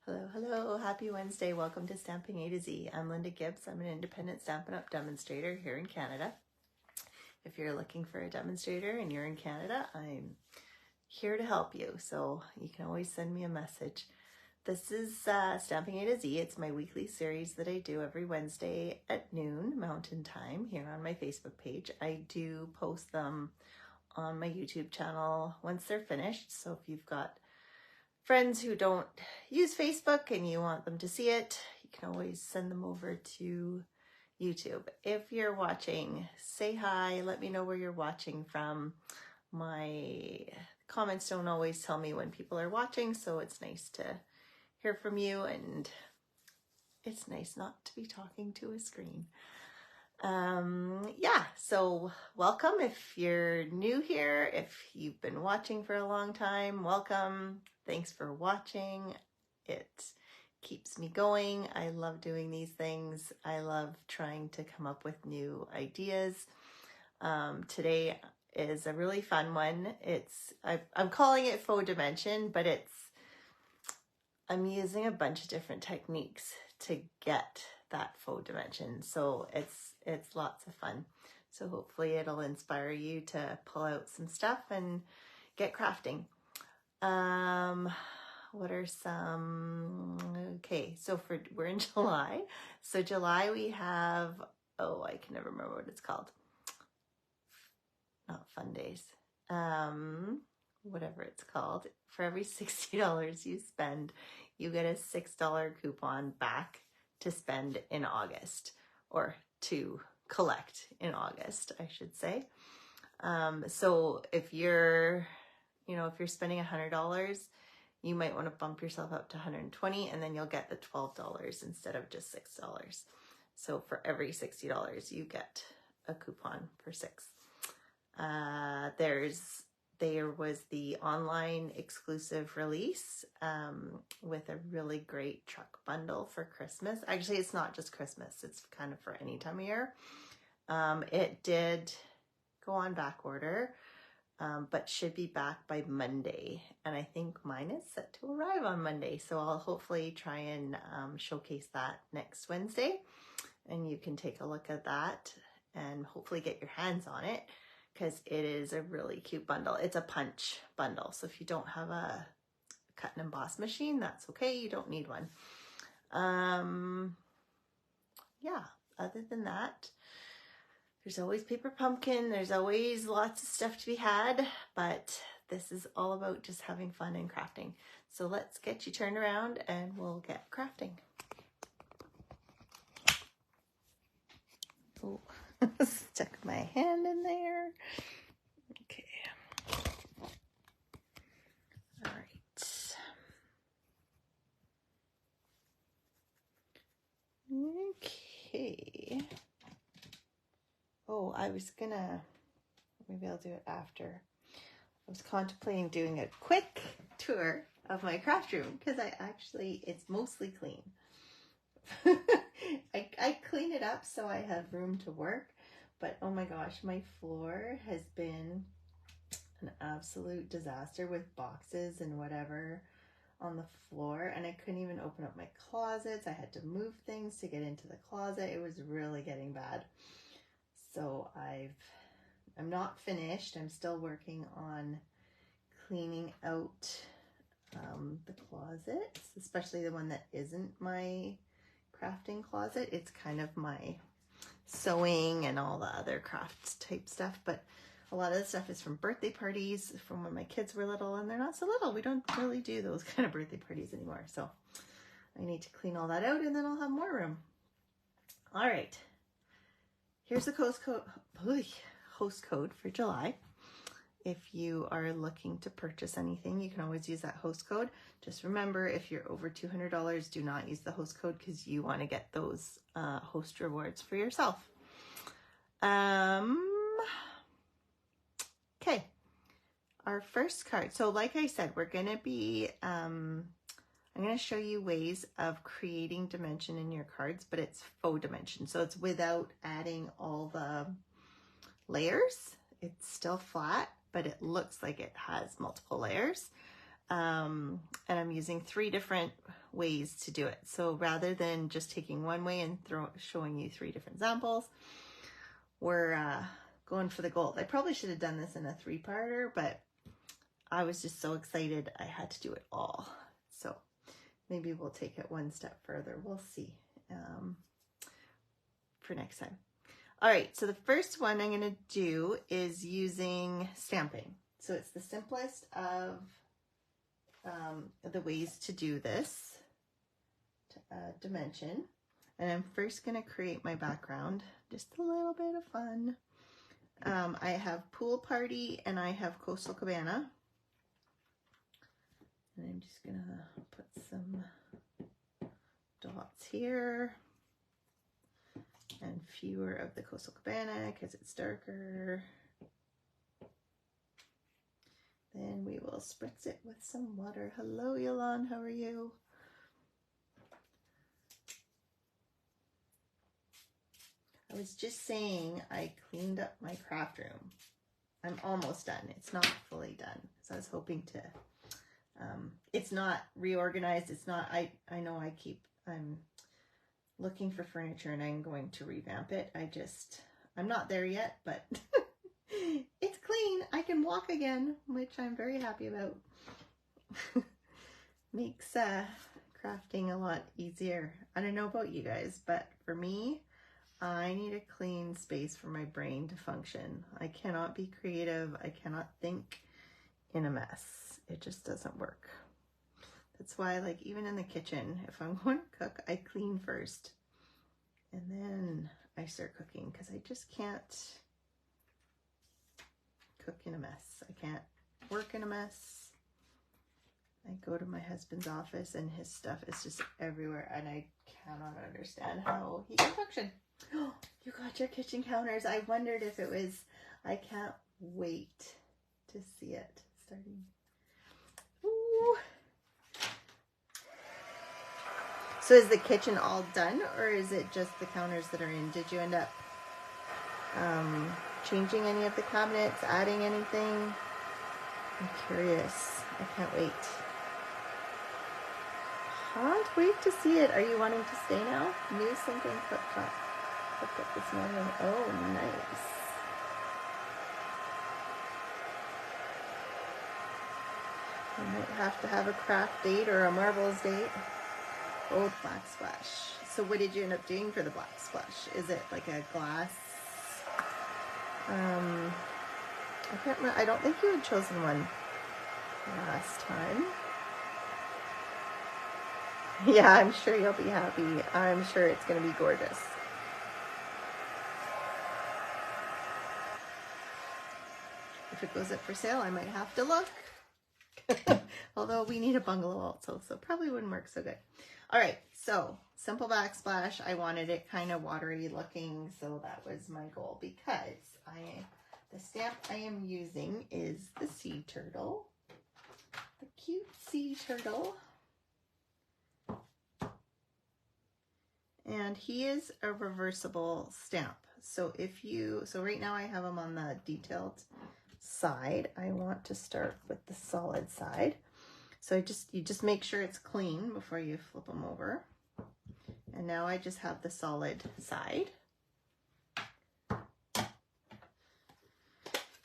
Hello, hello. Happy Wednesday. Welcome to Stamping A to Z. I'm Linda Gibbs. I'm an independent Stampin' Up! Demonstrator here in Canada. If you're looking for a demonstrator and you're in Canada, I'm here to help you. So you can always send me a message. This is Stamping A to Z. It's my weekly series that I do every Wednesday at noon Mountain Time here on my Facebook page. I do post them on my YouTube channel once they're finished. So if you've got friends who don't use Facebook and you want them to see it, you can always send them over to YouTube. If you're watching, say hi, let me know where you're watching from. My comments don't always tell me when people are watching, so it's nice to hear from you, and it's nice not to be talking to a screen. Yeah, so welcome. If you're new here, if you've been watching for a long time, welcome. Thanks for watching. It keeps me going. I love doing these things. I love trying to come up with new ideas. Today is a really fun one. I'm calling it Faux Dimension, but I'm using a bunch of different techniques to get that faux dimension. So it's lots of fun. So hopefully it'll inspire you to pull out some stuff and get crafting. What are some, okay, so we're in July. So July we have, I can never remember what it's called. Not Fun Days. Whatever it's called. For every $60 you spend, you get a $6 coupon back to spend in August, or to collect in August, I should say. So if you're spending $100, you might want to bump yourself up to $120, and then you'll get the $12 instead of just $6. So for every $60, you get a coupon for $6. There was the online exclusive release with a really great truck bundle for Christmas. Actually, it's not just Christmas. It's kind of for any time of year. It did go on back order, but should be back by Monday. And I think mine is set to arrive on Monday. So I'll hopefully try and showcase that next Wednesday. And you can take a look at that and hopefully get your hands on it, because it is a really cute bundle. It's a punch bundle. So if you don't have a cut and emboss machine, that's okay. You don't need one. Yeah, other than that, there's always paper pumpkin. There's always lots of stuff to be had, but this is all about just having fun and crafting. So let's get you turned around and we'll get crafting. Oh. Stuck my hand in there. Okay. All right. Okay. Oh, maybe I'll do it after. I was contemplating doing a quick tour of my craft room, because it's mostly clean. I clean it up so I have room to work, but oh my gosh, my floor has been an absolute disaster with boxes and whatever on the floor, and I couldn't even open up my closets. I had to move things to get into the closet. It was really getting bad. So I'm not finished. I'm still working on cleaning out the closets, especially the one that isn't my crafting closet. It's kind of my sewing and all the other crafts type stuff, but a lot of the stuff is from birthday parties from when my kids were little, and they're not so little. We don't really do those kind of birthday parties anymore, so I need to clean all that out, and then I'll have more room. All right, here's the host code for July. If you are looking to purchase anything, you can always use that host code. Just remember, if you're over $200, do not use the host code, because you want to get those host rewards for yourself. Okay, our first card. So like I said, we're going to be, I'm going to show you ways of creating dimension in your cards, but it's faux dimension. So it's without adding all the layers. It's still flat, but it looks like it has multiple layers. And I'm using 3 different ways to do it. So rather than just taking one way and showing you 3 different samples, we're going for the gold. I probably should have done this in a 3-parter, but I was just so excited I had to do it all. So maybe we'll take it one step further. We'll see for next time. All right, so the first one I'm going to do is using stamping. So it's the simplest of the ways to do this dimension. And I'm first going to create my background, just a little bit of fun. I have Pool Party and I have Coastal Cabana. And I'm just going to put some dots here. And fewer of the Coastal Cabana because it's darker. Then we will spritz it with some water. Hello, Yolan, how are you? I was just saying I cleaned up my craft room. I'm almost done. It's not fully done. So I was hoping to, it's not reorganized. It's not, I know I'm looking for furniture and I'm going to revamp it. I'm not there yet, but it's clean. I can walk again, which I'm very happy about. Makes crafting a lot easier. I don't know about you guys, but for me, I need a clean space for my brain to function. I cannot be creative. I cannot think in a mess. It just doesn't work. That's why, like, even in the kitchen, if I'm going to cook, I clean first and then I start cooking because I just can't cook in a mess. I can't work in a mess. I go to my husband's office and his stuff is just everywhere and I cannot understand how he can function. Oh, you got your kitchen counters. I wondered if it was, I can't wait to see it starting. Ooh. So is the kitchen all done or is it just the counters that are in? Did you end up changing any of the cabinets, adding anything? I'm curious. I can't wait. Can't wait to see it. Are you wanting to stay now? New sink and cooktop. Cooked up this morning. Oh, nice. We might have to have a craft date or a marbles date. Old black splash. So what did you end up doing for the black splash? Is it like a glass? I can't remember. I don't think you had chosen one last time. Yeah, I'm sure you'll be happy. I'm sure it's going to be gorgeous. If it goes up for sale, I might have to look. Although we need a bungalow also, so probably wouldn't work so good. All right, so simple backsplash. I wanted it kind of watery looking, so that was my goal because the stamp I am using is the sea turtle, the cute sea turtle. And he is a reversible stamp. So right now I have him on the detailed side. I want to start with the solid side. So you just make sure it's clean before you flip them over. And now I just have the solid side.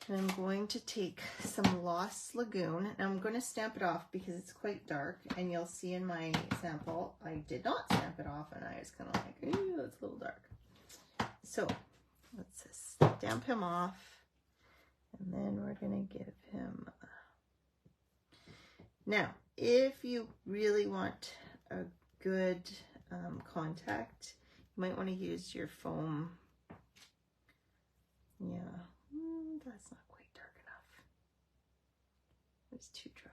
And I'm going to take some Lost Lagoon and I'm going to stamp it off because it's quite dark, and you'll see in my sample I did not stamp it off and I was kind of like, ooh, it's a little dark. So let's stamp him off and then we're going to give him now, if you really want a good contact, you might want to use your foam. Yeah, that's not quite dark enough. It's too dry.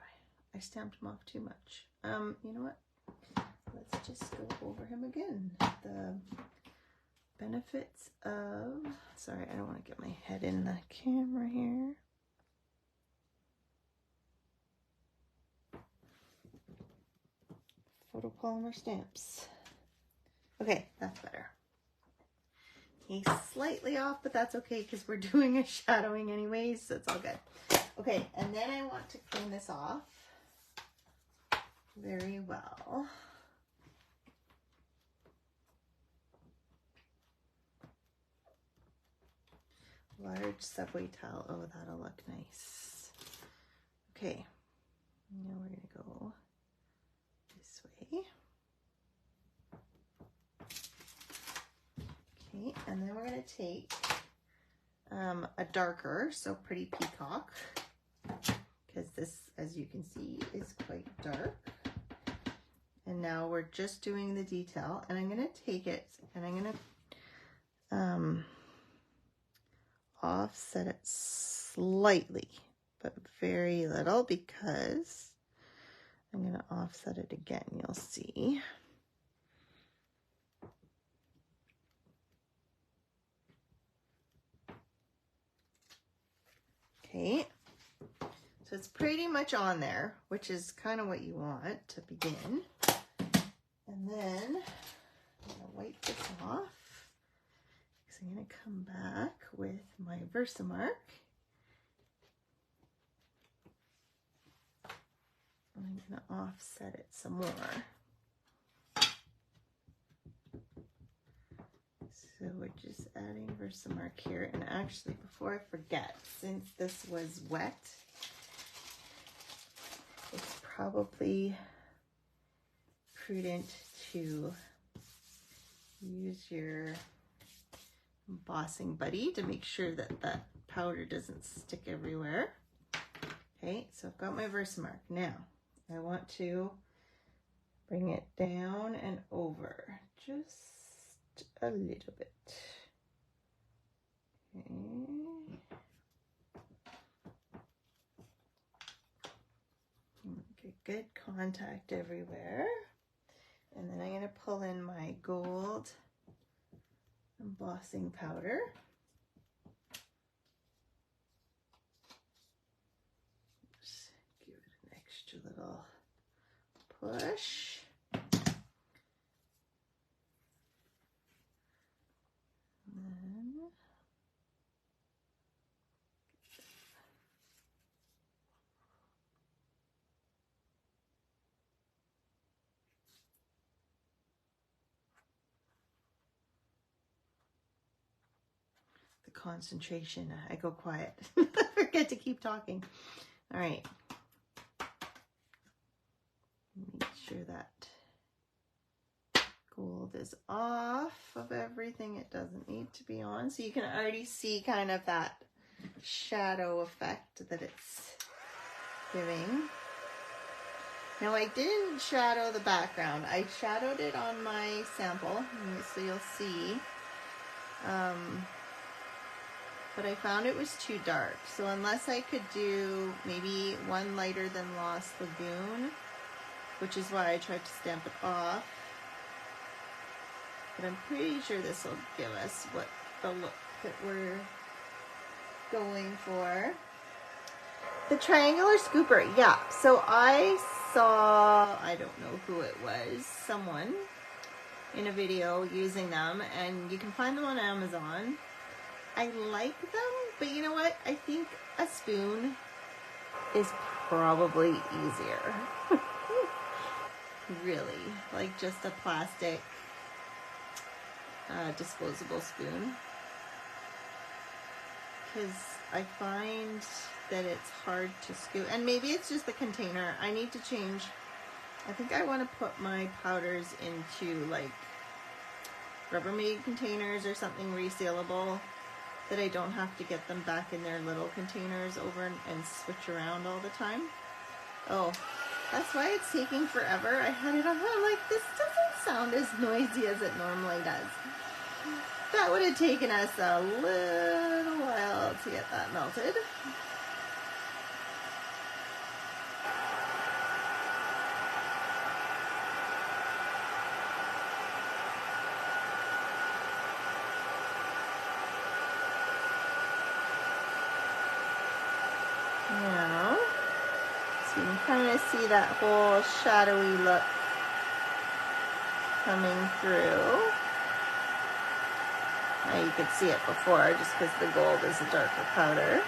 I stamped him off too much. You know what? Let's just go over him again. The benefits of, sorry, I don't want to get my head in the camera here. Photopolymer stamps. Okay, that's better. He's slightly off, but that's okay because we're doing a shadowing anyways, so it's all good. Okay, and then I want to clean this off very well. large subway tile. Oh, that'll look nice. Okay, now we're gonna go this way. Okay, and then we're gonna take a darker, so Pretty Peacock, because this, as you can see, is quite dark. And now we're just doing the detail, and I'm gonna take it and I'm gonna offset it slightly, but very little, because I'm gonna offset it again, you'll see. Okay, so it's pretty much on there, which is kind of what you want to begin. And then I'm gonna wipe this off, because I'm gonna come back with my Versamark. I'm gonna offset it some more. So we're just adding Versamark here. And actually, before I forget, since this was wet, it's probably prudent to use your embossing buddy to make sure that that powder doesn't stick everywhere. Okay, so I've got my Versamark. Now, I want to bring it down and over just a little bit. Okay. Get good contact everywhere. And then I'm going to pull in my gold embossing powder. Just give it an extra little push. Concentration. I go quiet. I forget to keep talking. All right. Make sure that gold is off of everything it doesn't need to be on. So you can already see kind of that shadow effect that it's giving. Now I didn't shadow the background. I shadowed it on my sample, so you'll see. But I found it was too dark. So unless I could do maybe one lighter than Lost Lagoon, which is why I tried to stamp it off. But I'm pretty sure this will give us what the look that we're going for. The triangular scooper, yeah. So I saw, I don't know who it was, someone in a video using them, and you can find them on Amazon. I like them, but you know what? I think a spoon is probably easier. Really, like just a plastic disposable spoon. Because I find that it's hard to scoop, and maybe it's just the container. I need to change. I think I want to put my powders into like Rubbermaid containers or something resealable, that I don't have to get them back in their little containers over and switch around all the time. Oh, that's why it's taking forever. I had it on, I'm like, this doesn't sound as noisy as it normally does. That would have taken us a little while to get that melted. Now, so you can kind of see that whole shadowy look coming through. Now you could see it before just because the gold is a darker powder.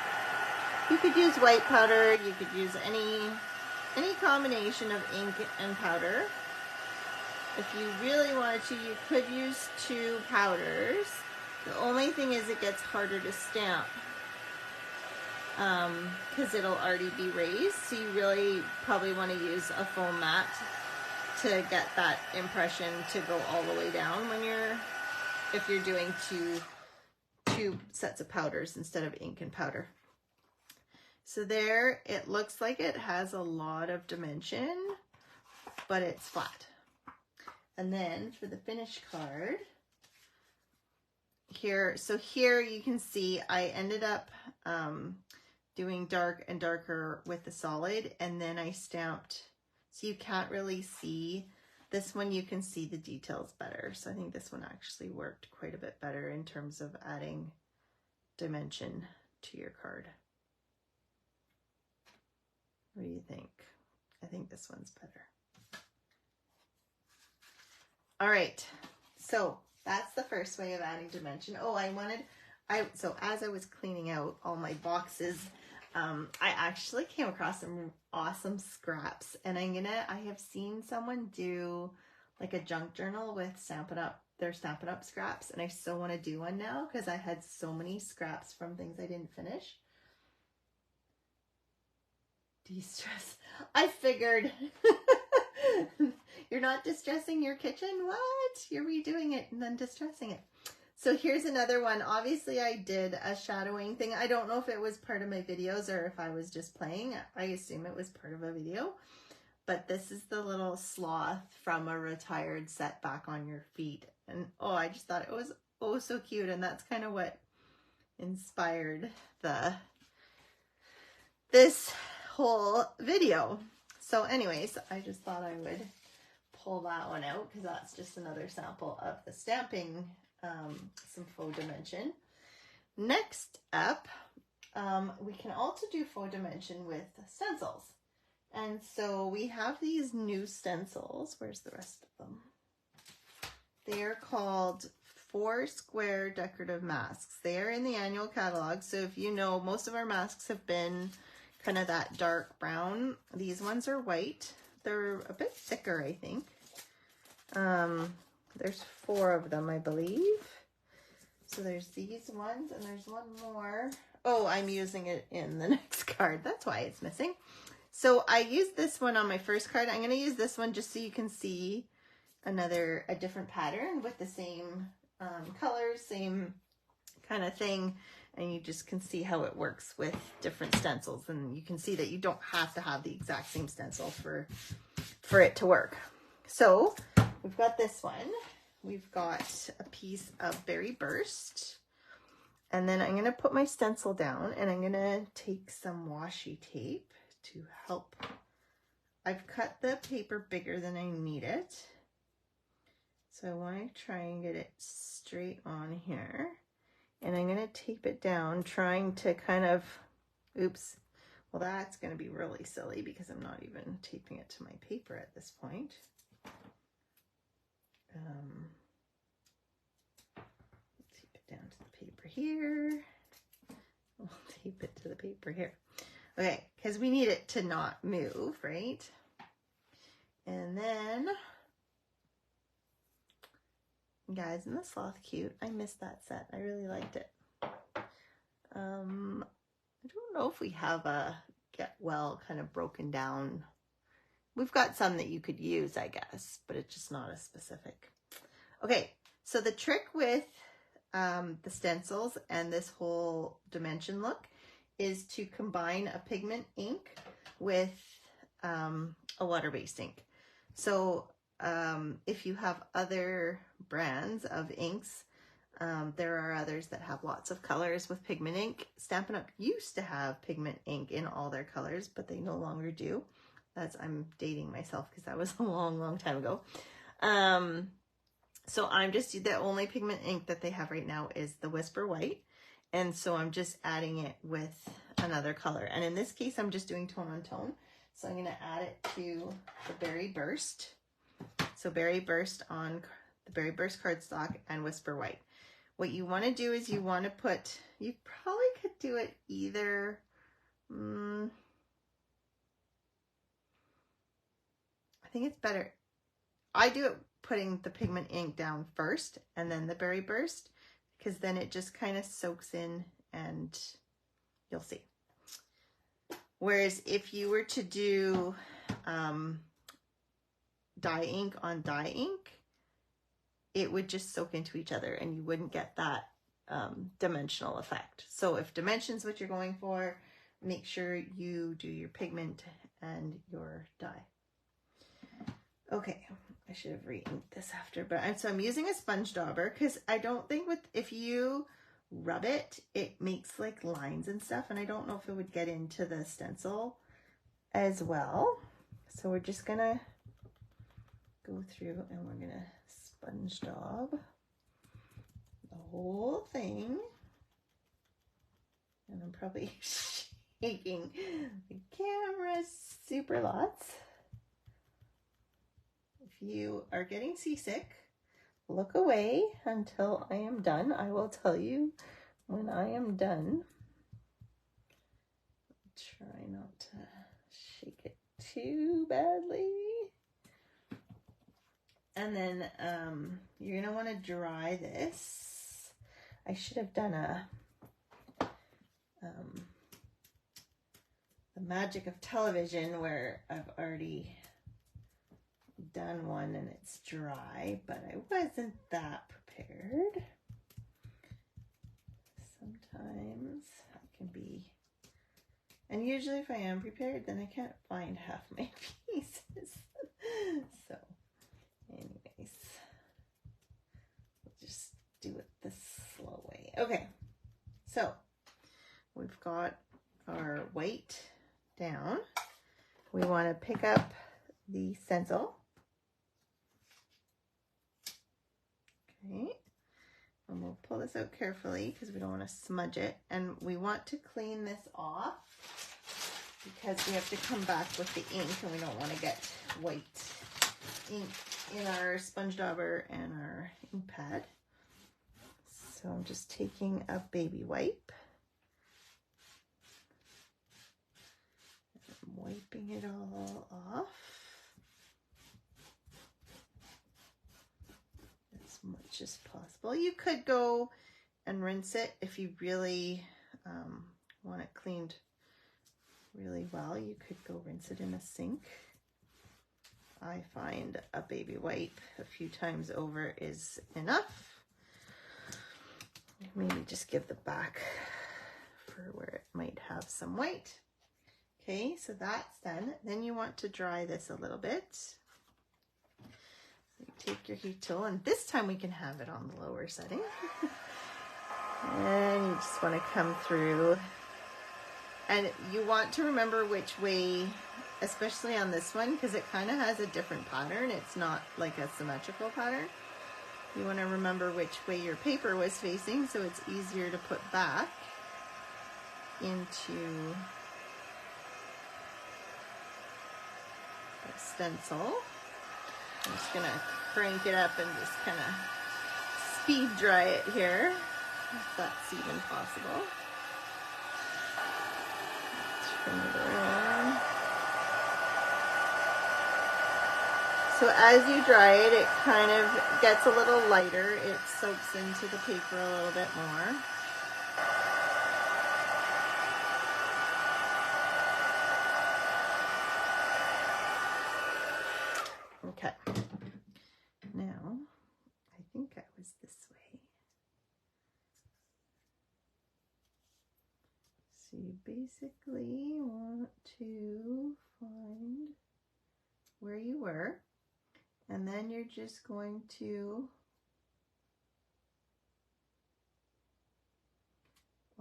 You could use white powder, you could use any combination of ink and powder. If you really wanted to, you could use two powders. The only thing is it gets harder to stamp because it'll already be raised. So you really probably want to use a foam mat to get that impression to go all the way down when if you're doing two sets of powders instead of ink and powder. So there, it looks like it has a lot of dimension, but it's flat. And then for the finish card, here you can see I ended up doing dark and darker with the solid, and then I stamped, so you can't really see. This one you can see the details better. So I think this one actually worked quite a bit better in terms of adding dimension to your card. What do you think? I think this one's better. All right, so that's the first way of adding dimension. Oh, so as I was cleaning out all my boxes, I actually came across some awesome scraps, and I have seen someone do like a junk journal with their Stampin' Up scraps, and I so want to do one now because I had so many scraps from things I didn't finish. De-stress. I figured. You're not distressing your kitchen? What? You're redoing it and then distressing it. So here's another one. Obviously I did a shadowing thing. I don't know if it was part of my videos or if I was just playing. I assume it was part of a video. But this is the little sloth from a retired set, Back on Your Feet. And oh, I just thought it was oh so cute. And that's kind of what inspired this whole video. So anyways, I just thought I would pull that one out because that's just another sample of the stamping, some faux dimension. Next up, we can also do faux dimension with stencils. And so we have these new stencils. Where's the rest of them? They are called 4 Square Decorative Masks. They are in the annual catalog. So if you know, most of our masks have been kind of that dark brown. These ones are white. They're a bit thicker, I think. There's 4 of them, I believe. So there's these ones, and there's one more. Oh, I'm using it in the next card. That's why it's missing. So I used this one on my first card. I'm going to use this one just so you can see a different pattern with the same colors, same kind of thing. And you just can see how it works with different stencils. And you can see that you don't have to have the exact same stencil for it to work. So we've got this one. We've got a piece of Berry Burst. And then I'm going to put my stencil down and I'm going to take some washi tape to help. I've cut the paper bigger than I need it. So I want to try and get it straight on here. And I'm going to tape it down, trying to kind of, oops, well that's going to be really silly because I'm not even taping it to my paper at this point. Tape it down to the paper here. We'll tape it to the paper here. Okay, because we need it to not move, right? And then, guys, isn't the sloth cute? I missed that set. I really liked it. I don't know if we have a Get Well kind of broken down. We've got some that you could use, I guess, but it's just not as specific. Okay, so the trick with the stencils and this whole dimension look is to combine a pigment ink with a water-based ink. So if you have other brands of inks, there are others that have lots of colors with pigment ink. Stampin' Up! Used to have pigment ink in all their colors, but they no longer do. I'm dating myself because that was a long, long time ago. So the only pigment ink that they have right now is the Whisper White. And so I'm just adding it with another color. And in this case, I'm just doing tone on tone. So I'm going to add it to the Berry Burst. So Berry Burst on the Berry Burst cardstock and Whisper White. What you want to do is you want to put, you probably could do it either, I think it's better. I do it putting the pigment ink down first and then the Berry Burst, because then it just kind of soaks in and you'll see. Whereas if you were to do dye ink on dye ink, it would just soak into each other and you wouldn't get that dimensional effect. So if dimension's what you're going for, make sure you do your pigment and your dye. Okay, I should have re-inked this after, but I'm using a sponge dauber because I don't think if you rub it, it makes like lines and stuff, and I don't know if it would get into the stencil as well. So we're just gonna go through and we're gonna sponge daub the whole thing. And I'm probably shaking the camera super lots. If you are getting seasick, look away until I am done. I will tell you when I am done. Try not to shake it too badly. And then you're gonna want to dry this. I should have done the magic of television where I've already done one and it's dry, but I wasn't that prepared. Sometimes I can be, and usually if I am prepared, then I can't find half my pieces. So anyways, we'll just do it the slow way. Okay, so we've got our white down. We want to pick up the stencil. Okay, and we'll pull this out carefully because we don't want to smudge it, and we want to clean this off because we have to come back with the ink and we don't want to get white ink in our sponge dauber and our ink pad. So I'm just taking a baby wipe. I'm wiping it all off as much as possible. You could go and rinse it if you really want it cleaned really well. You could go rinse it in a sink. I find a baby wipe a few times over is enough. Maybe just give the back for where it might have some white. Okay, so that's done. Then you want to dry this a little bit. So you take your heat tool, and this time we can have it on the lower setting. And you just want to come through. And you want to remember which way, especially on this one, because it kind of has a different pattern. It's not like a symmetrical pattern. You want to remember which way your paper was facing so it's easier to put back into the stencil. I'm just going to crank it up and just kind of speed dry it here, if that's even possible. Turn it around. So as you dry it, it kind of gets a little lighter. It soaks into the paper a little bit more. Okay. Now, I think I was this way. So you basically want to find where you were. And then you're just going to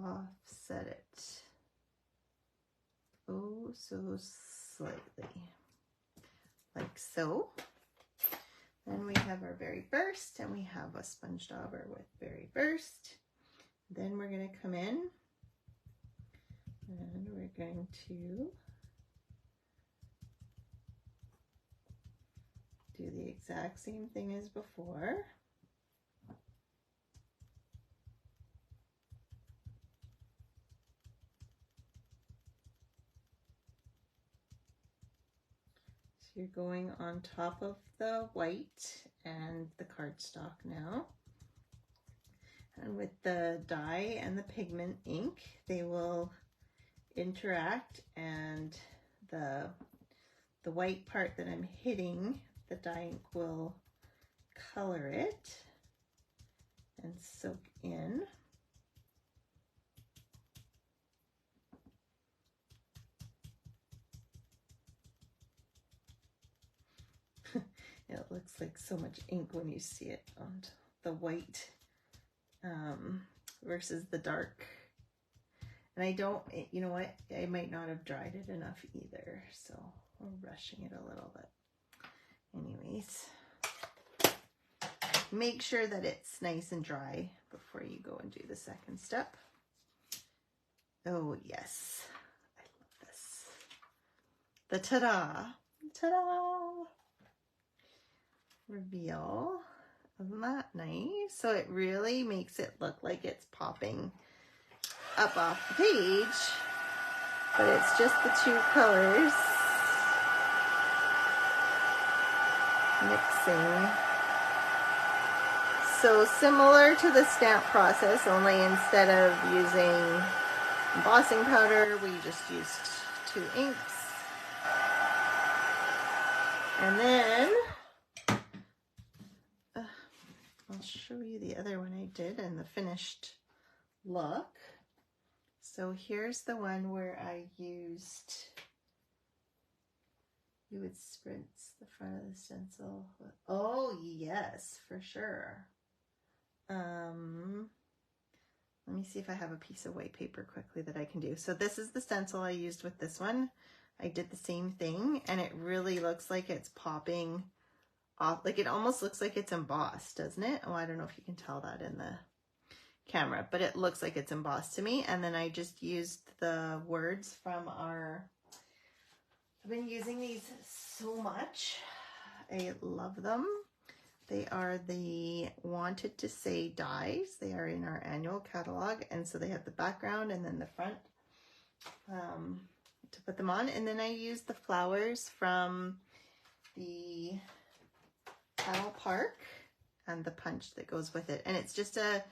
offset it, oh so slightly, like so. Then we have our berry burst, and we have a sponge dauber with berry burst. Then we're going to come in and we're going to do the exact same thing as before. So you're going on top of the white and the cardstock now. And with the dye and the pigment ink, they will interact, and the white part that I'm hitting, the dye ink will color it and soak in. It looks like so much ink when you see it on the white versus the dark. And I don't, you know what, I might not have dried it enough either, so we're rushing it a little bit. Anyways, make sure that it's nice and dry before you go and do the second step. Oh yes, I love this. The ta-da reveal. Isn't that nice? So it really makes it look like it's popping up off the page, but it's just the two colors mixing. So similar to the stamp process, only instead of using embossing powder, we just used 2 inks. And then I'll show you the other one I did and the finished look. So here's the one where I used, you would spritz the front of the stencil. Oh yes, for sure. Let me see if I have a piece of white paper quickly that I can do. So this is the stencil I used with this one. I did the same thing, and it really looks like it's popping off. Like, it almost looks like it's embossed, doesn't it? Oh, I don't know if you can tell that in the camera, but it looks like it's embossed to me. And then I just used the words from our, I've been using these so much. I love them. They are the Wanted to Say dies. They are in our annual catalog, and so they have the background and then the front to put them on. And then I used the flowers from the Paddle Park and the punch that goes with it, and it's just a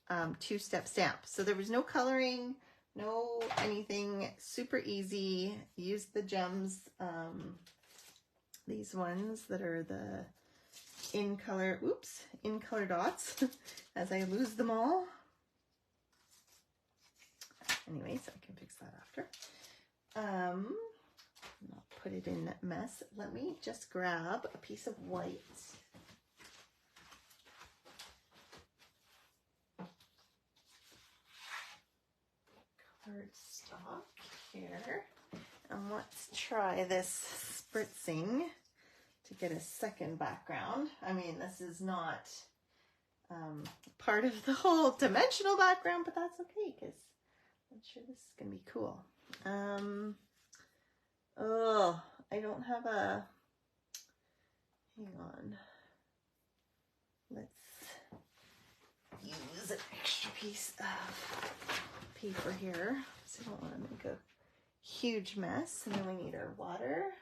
2-step stamp. So there was no coloring, no anything, super easy. Use the gems, these ones that are the in color dots as I lose them all. Anyways, I can fix that after. Not put it in that mess. Let me just grab a piece of white. Cardstock here, and let's try this spritzing to get a second background. I mean, this is not part of the whole dimensional background, but that's okay because I'm sure this is gonna be cool. Oh, I don't have a, hang on, let's use an extra piece of paper here, so I don't want to make a huge mess. And then we need our water,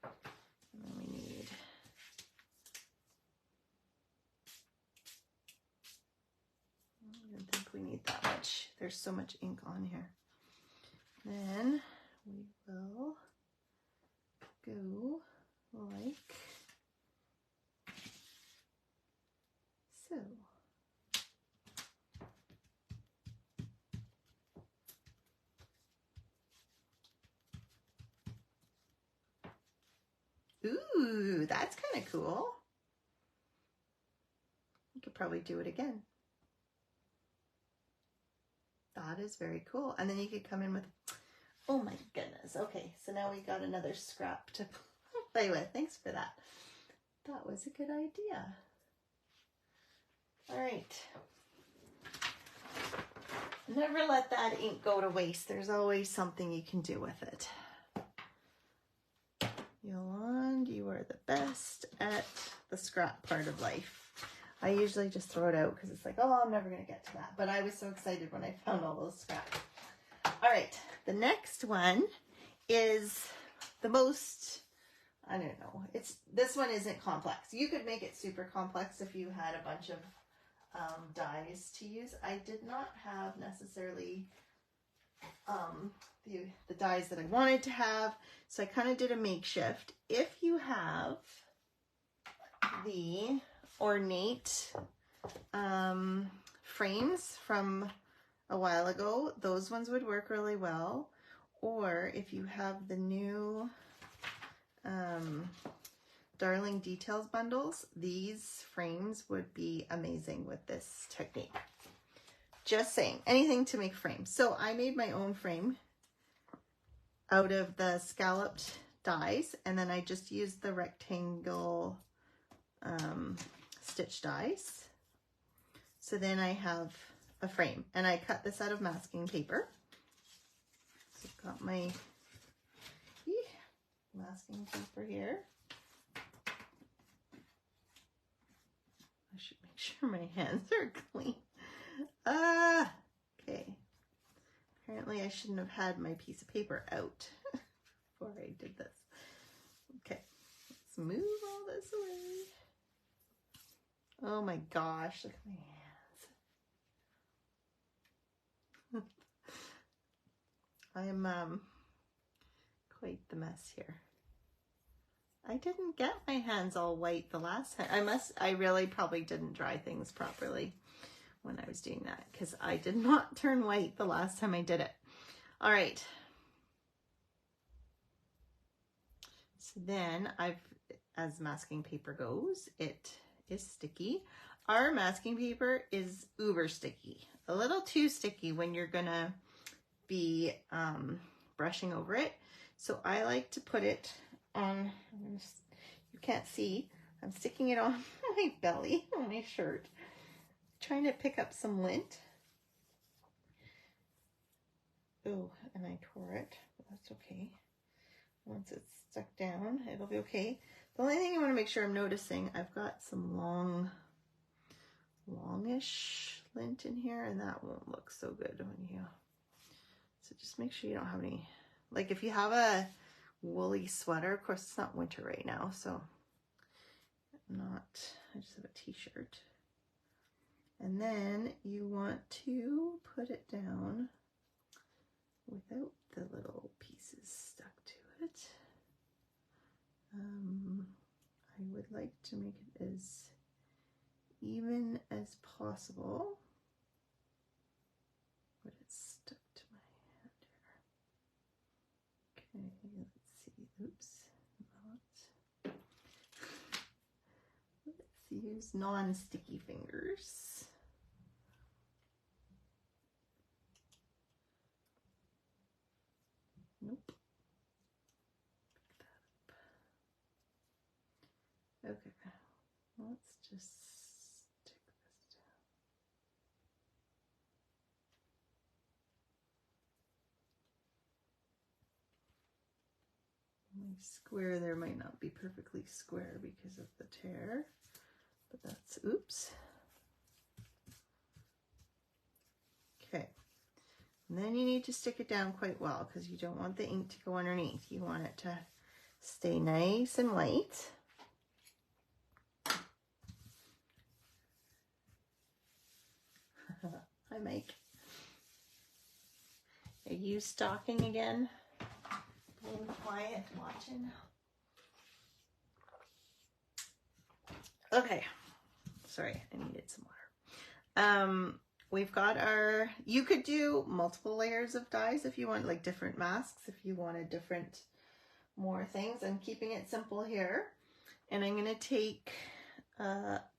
and then we need I don't think we need that much. There's so much ink on here. Then we will go like so. Ooh, that's kind of cool. You could probably do it again. That is very cool. And then you could come in with, oh my goodness. Okay, so now we got another scrap to play with. Thanks for that. That was a good idea. All right. Never let that ink go to waste. There's always something you can do with it. Yolande, you are the best at the scrap part of life. I usually just throw it out because it's like, oh, I'm never going to get to that. But I was so excited when I found all those scraps. All right, the next one is the most, I don't know, this one isn't complex. You could make it super complex if you had a bunch of dies to use. I did not have necessarily the dies that I wanted to have, so I kind of did a makeshift. If you have the ornate frames from a while ago, those ones would work really well. Or if you have the new Darling Details bundles, these frames would be amazing with this technique. Just saying, anything to make frames. So I made my own frame out of the scalloped dies, and then I just used the rectangle stitch dies. So then I have a frame, and I cut this out of masking paper. So I've got my masking paper here. I should make sure my hands are clean. Okay. Apparently I shouldn't have had my piece of paper out before I did this. Okay, let's move all this away. Oh my gosh, look at my hands. I am quite the mess here. I didn't get my hands all white the last time. I really probably didn't dry things properly when I was doing that, because I did not turn white the last time I did it. All right. So then as masking paper goes, it is sticky. Our masking paper is uber sticky, a little too sticky when you're gonna be brushing over it. So I like to put it on, you can't see, I'm sticking it on my belly, on my shirt, trying to pick up some lint. Oh, and I tore it, but that's okay. Once it's stuck down, it'll be okay. The only thing I want to make sure I'm noticing, I've got some longish lint in here, and that won't look so good when you, so just make sure you don't have any, like if you have a woolly sweater, of course it's not winter right now, so I just have a t-shirt. And then you want to put it down without the little pieces stuck to it. I would like to make it as even as possible, but it's stuck to my hand here. Okay, let's see. Oops. Let's use non-sticky fingers. Nope. Pick that up. Okay, let's just stick this down. My square there might not be perfectly square because of the tear, but that's, oops. Okay. And then you need to stick it down quite well because you don't want the ink to go underneath. You want it to stay nice and white. Hi, Mike. Are you stalking again? Being quiet, watching. Okay. Sorry, I needed some water. We've got our, you could do multiple layers of dies if you want, like different masks, if you wanted different, more things. I'm keeping it simple here. And I'm going to take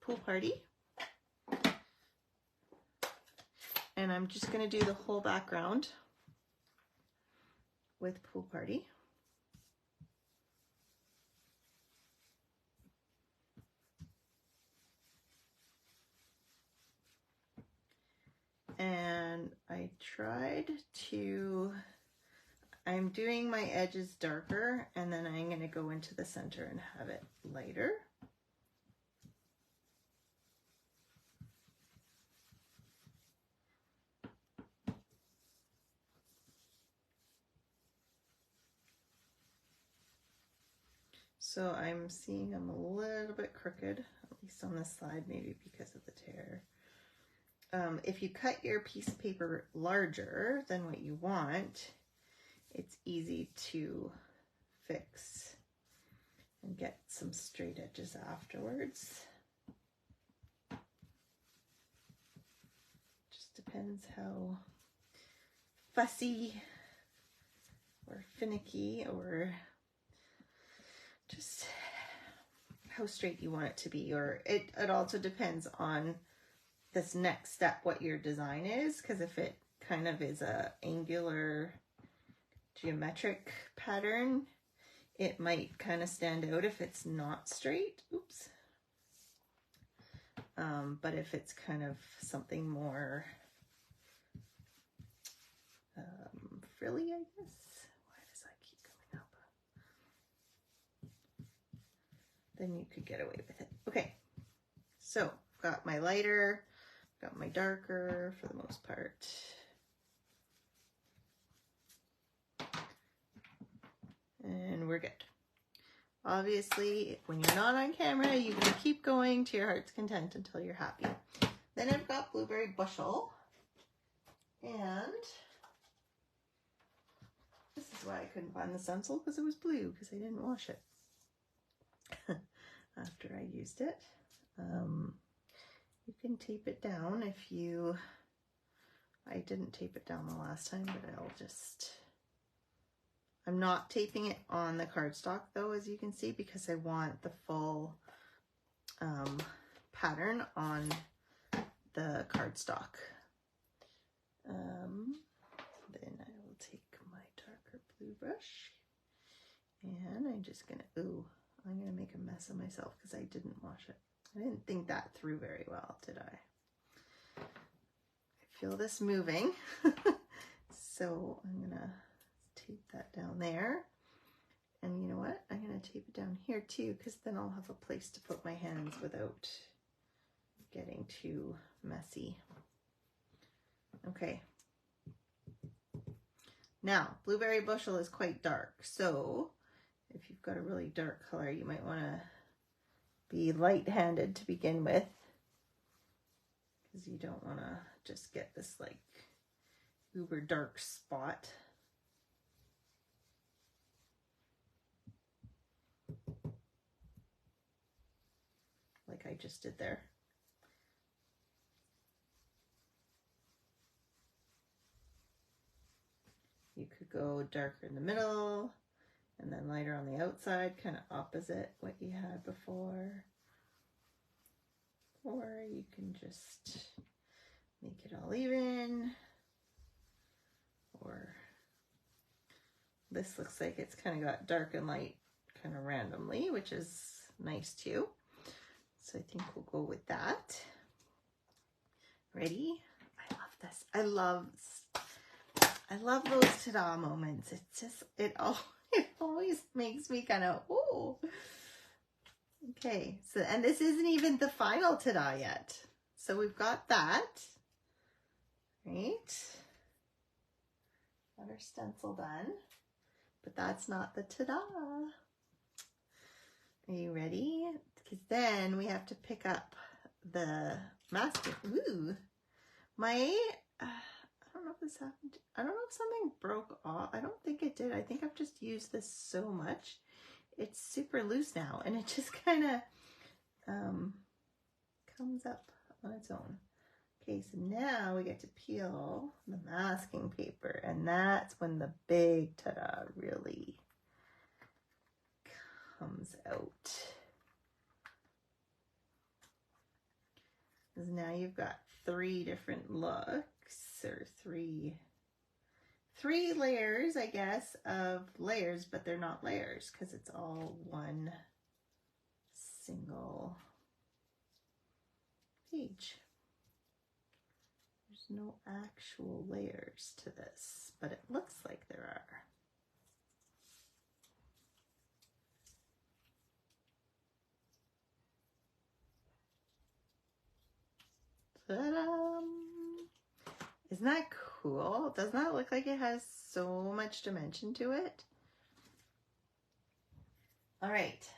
Pool Party. And I'm just going to do the whole background with Pool Party. And I tried to, I'm doing my edges darker, and then I'm going to go into the center and have it lighter. So I'm seeing them a little bit crooked, at least on this side, maybe because of the tear. if you cut your piece of paper larger than what you want, it's easy to fix and get some straight edges afterwards. Just depends how fussy or finicky or just how straight you want it to be, or it also depends on this next step what your design is, because if it kind of is a angular geometric pattern, it might kind of stand out if it's not straight. Oops. But if it's kind of something more frilly, I guess. Why does that keep coming up? Then you could get away with it. Okay, so got my lighter, got my darker for the most part. And we're good. Obviously, when you're not on camera, you can keep going to your heart's content until you're happy. Then I've got Blueberry Bushel. And this is why I couldn't find the stencil, because it was blue, because I didn't wash it after I used it. You can tape it down if you... I didn't tape it down the last time, but I'll just... I'm not taping it on the cardstock though, as you can see, because I want the full pattern on the cardstock. Then I will take my darker blue brush and I'm just gonna, I'm gonna make a mess of myself because I didn't wash it. I didn't think that through very well, did I? I feel this moving. So I'm gonna tape that down there. And you know what? I'm gonna tape it down here too, because then I'll have a place to put my hands without getting too messy. Okay. Now, Blueberry Bushel is quite dark, so if you've got a really dark color, you might want to be light-handed to begin with, because you don't want to just get this like uber dark spot. Like I just did there. You could go darker in the middle and then lighter on the outside, kind of opposite what you had before. Or you can just make it all even. Or this looks like it's kind of got dark and light kind of randomly, which is nice too. So I think we'll go with that. Ready? I love this. I love those ta-da moments. It's just, it always makes me kind of, ooh. Okay, so, and this isn't even the final ta-da yet. So we've got that, right? Got our stencil done, but that's not the ta-da. Are you ready? Because then we have to pick up the masking. Ooh, I don't know if this happened. I don't know if something broke off. I don't think it did. I think I've just used this so much. It's super loose now, and it just kind of comes up on its own. Okay, so now we get to peel the masking paper, and that's when the big ta-da really comes out. Because now you've got 3 different looks, or three layers, I guess, of layers, but they're not layers because it's all one single page. There's no actual layers to this, but it looks like there are. Ta-da! Isn't that cool? Doesn't that look like it has so much dimension to it? All right,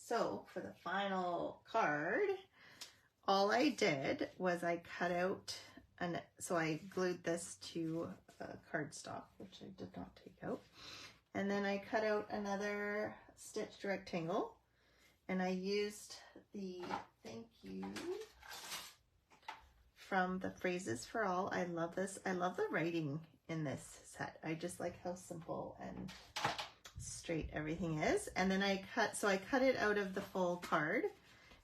so for the final card, all I did was I cut out And so I glued this to a cardstock, which I did not take out. And then I cut out another stitched rectangle, and I used the thank you from the Phrases for All. I love this. I love the writing in this set. I just like how simple and straight everything is. And then I cut it out of the full card,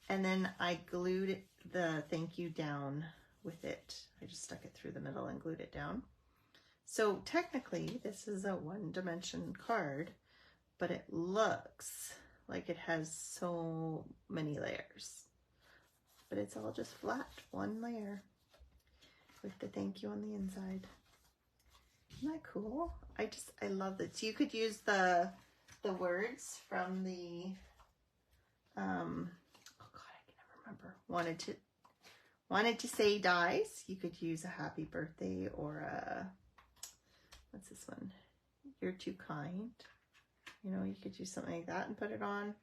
and then I glued the thank you down with it. I just stuck it through the middle and glued it down. So technically this is a one-dimension card, but it looks like it has so many layers. But it's all just flat, one layer with the thank you on the inside. Isn't that cool? I love this. You could use the words from the oh god, I can never remember. Wanted to say dies. You could use a happy birthday or a, what's this one? You're too kind. You know, you could use something like that and put it on.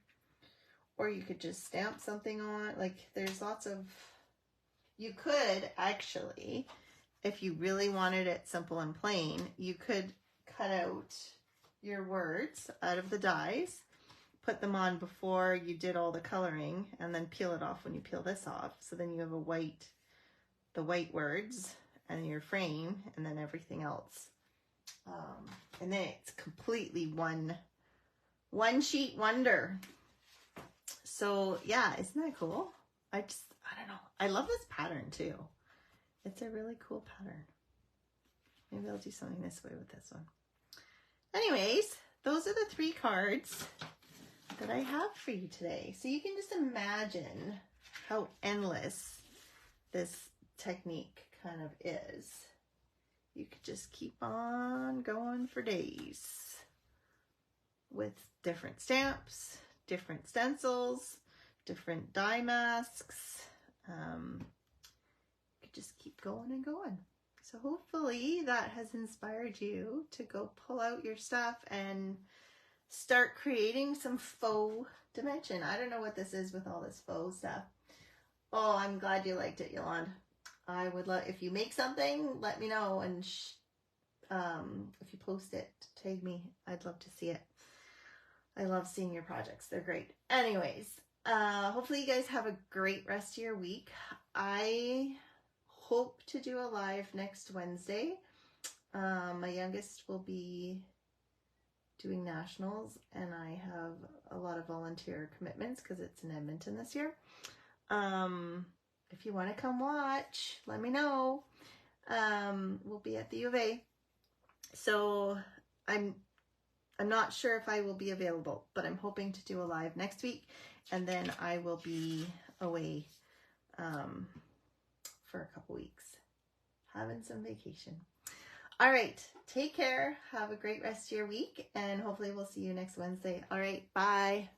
Or you could just stamp something on. Like, there's lots of, you could actually, if you really wanted it simple and plain, you could cut out your words out of the dies, put them on before you did all the coloring, and then peel it off when you peel this off. So then you have the white words and your frame, and then everything else. And then it's completely one sheet wonder. So yeah, isn't that cool? I don't know. I love this pattern too. It's a really cool pattern. Maybe I'll do something this way with this one. Anyways, those are the 3 cards that I have for you today. So you can just imagine how endless this technique kind of is. You could just keep on going for days with different stamps, different stencils, different die masks. You could just keep going and going. So hopefully that has inspired you to go pull out your stuff and start creating some faux dimension. I don't know what this is with all this faux stuff. Oh, I'm glad you liked it, Yolande. I would love, if you make something, let me know, and if you post it, tag me. I'd love to see it. I love seeing your projects. They're great. Anyways, hopefully you guys have a great rest of your week. I hope to do a live next Wednesday. My youngest will be doing nationals, and I have a lot of volunteer commitments because it's in Edmonton this year. If you want to come watch, let me know. We'll be at the U of A. So I'm not sure if I will be available, but I'm hoping to do a live next week, and then I will be away for a couple weeks, having some vacation. All right, take care. Have a great rest of your week, and hopefully we'll see you next Wednesday. All right, bye.